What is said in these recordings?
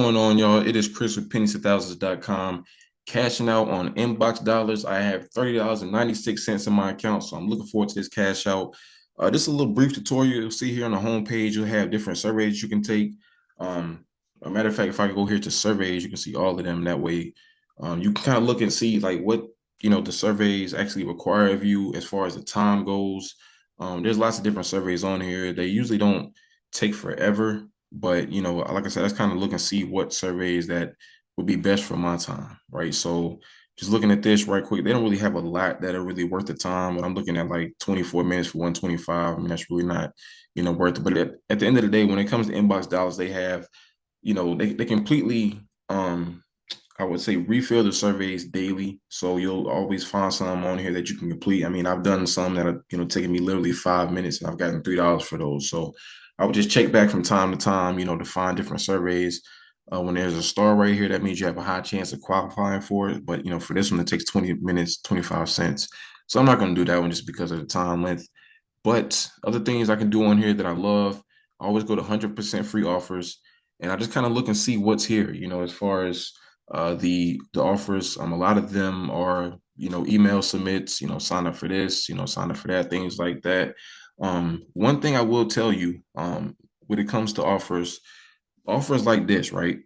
going on, y'all? It is Chris with pennies1000s.com. Cashing out on Inbox Dollars. I have $30.96 in my account, so I'm looking forward to this cash out. This is a little brief tutorial. You'll see here on the home page, you'll have different surveys you can take. A matter of fact, if I go here to surveys, you can see all of them. That way, you can kind of look and see like what the surveys actually require of you as far as the time goes. There's lots of different surveys on here. They usually don't take forever. But like I said, let's kind of look and see what surveys that would be best for my time, right? So just looking at this right quick, they don't really have a lot that are really worth the time. But I'm looking at like 24 minutes for 125. I mean, that's really not, worth it. But at the end of the day, when it comes to inbox dollars, they have, they completely I would say refill the surveys daily. So you'll always find some on here that you can complete. I mean, I've done some that are, taking me literally 5 minutes and I've gotten $3 for those. So I would just check back from time to time, to find different surveys. When there's a star right here, that means you have a high chance of qualifying for it. But, for this one, it takes 20 minutes, 25 cents. So I'm not going to do that one just because of the time length. But other things I can do on here that I love, I always go to 100% free offers. And I just kind of look and see what's here, as far as the offers. A lot of them are email submits, sign up for this, sign up for that, things like that. One thing I will tell you, when it comes to offers like this, right?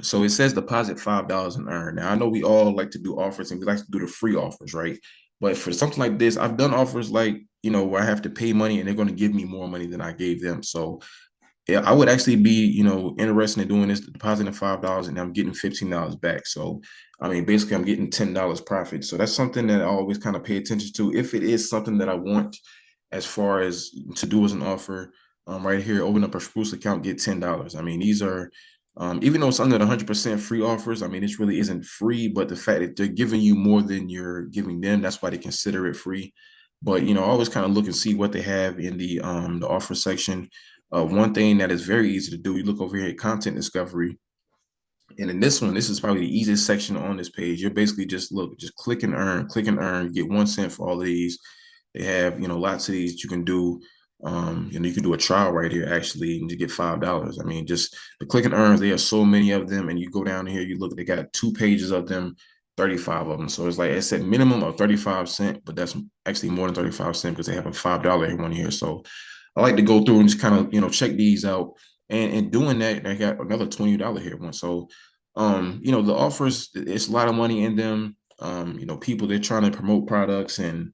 So it says deposit $5 and earn. Now I know we all like to do offers and we like to do the free offers, right? But for something like this, I've done offers like, where I have to pay money and they're going to give me more money than I gave them. So yeah, I would actually be, interested in doing this, depositing $5 and I'm getting $15 back. So, I mean, basically I'm getting $10 profit. So that's something that I always kind of pay attention to. If it is something that I want as far as to do as an offer, right here, open up a Spruce account, get $10. I mean, these are, even though it's under the 100% free offers, I mean, this really isn't free, but the fact that they're giving you more than you're giving them, that's why they consider it free. But, I always kind of look and see what they have in the offer section. One thing that is very easy to do, you look over here at content discovery. And in this one, this is probably the easiest section on this page. You're basically just click and earn, click and earn, get 1 cent for all of these. They have, lots of these you can do. You can do a trial right here actually, and you get $5. I mean, just the click and earns, there are so many of them. And you go down here, you look, they got 2 pages of them, 35 of them. So it's like it said minimum of 35 cents, but that's actually more than 35 cents because they have a $5 one here. So I like to go through and just kind of, check these out. And doing that, I got another $20 here one. So the offers, it's a lot of money in them. People they're trying to promote products and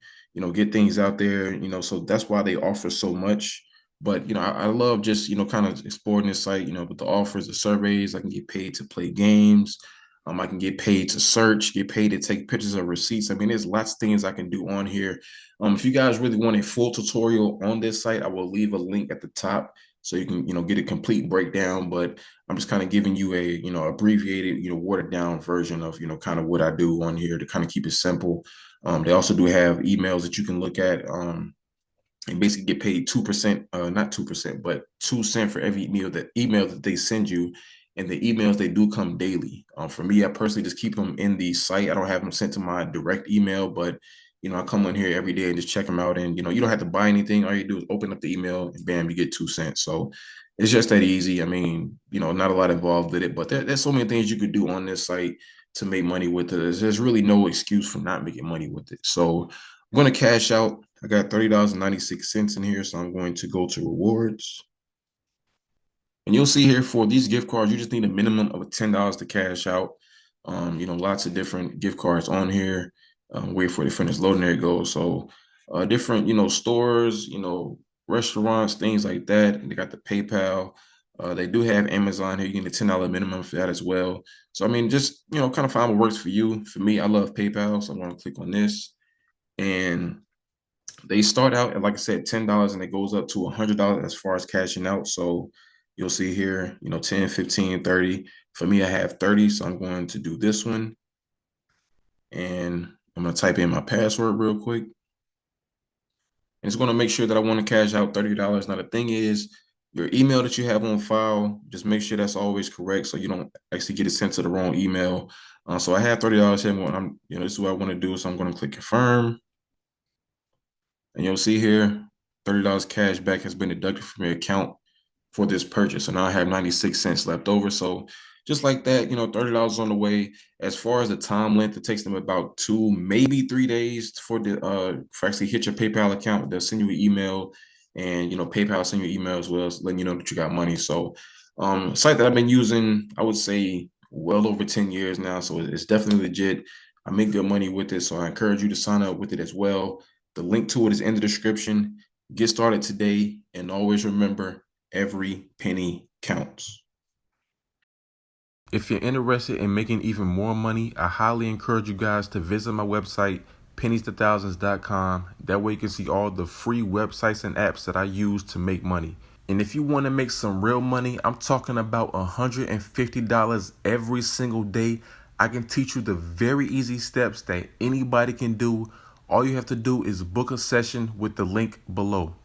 get things out there, so that's why they offer so much. But I love just kind of exploring this site, with the offers, the surveys. I can get paid to play games. I can get paid to search, get paid to take pictures of receipts. I mean, there's lots of things I can do on here. If you guys really want a full tutorial on this site, I will leave a link at the top so you can, get a complete breakdown. But I'm just kind of giving you a, abbreviated, watered down version of, kind of what I do on here to kind of keep it simple. They also do have emails that you can look at and basically get paid 2%, not 2%, but 2 cents for every email that they send you. And the emails, they do come daily. For me, I personally just keep them in the site. I don't have them sent to my direct email, but I come on here every day and just check them out. And you don't have to buy anything. All you do is open up the email and bam, you get 2 cents. So it's just that easy. I mean, not a lot involved with it, but there's so many things you could do on this site to make money with it. There's really no excuse for not making money with it. So I'm going to cash out. I got $30.96 in here, so I'm going to go to rewards. And you'll see here for these gift cards, you just need a minimum of $10 to cash out. Lots of different gift cards on here. Wait for it to finish loading. There it goes. So different, stores, restaurants, things like that. And they got the PayPal. They do have Amazon here. You get a $10 minimum for that as well. So, I mean, just, kind of find what works for you. For me, I love PayPal. So I'm going to click on this. And they start out at, like I said, $10 and it goes up to $100 as far as cashing out. So you'll see here, 10, 15, 30. For me, I have 30. So I'm going to do this one. And I'm going to type in my password real quick. And it's going to make sure that I want to cash out $30. Now, the thing is, your email that you have on file, just make sure that's always correct so you don't actually get it sent to the wrong email. So I have $30 here. I'm, this is what I want to do. So I'm going to click confirm. And you'll see here, $30 cash back has been deducted from your account. for this purchase. And now I have 96 cents left over. So just like that, $30 on the way. As far as the time length, it takes them about 2, maybe 3 days for actually hit your PayPal account. They'll send you an email, and PayPal send you an email as well, letting you know that you got money. So site that I've been using, I would say well over 10 years now. So it's definitely legit. I make good money with it. So I encourage you to sign up with it as well. The link to it is in the description. Get started today, and always remember, every penny counts. If you're interested in making even more money, I highly encourage you guys to visit my website, pennies2thousands.com. That way you can see all the free websites and apps that I use to make money. And if you want to make some real money, I'm talking about $150 every single day. I can teach you the very easy steps that anybody can do. All you have to do is book a session with the link below.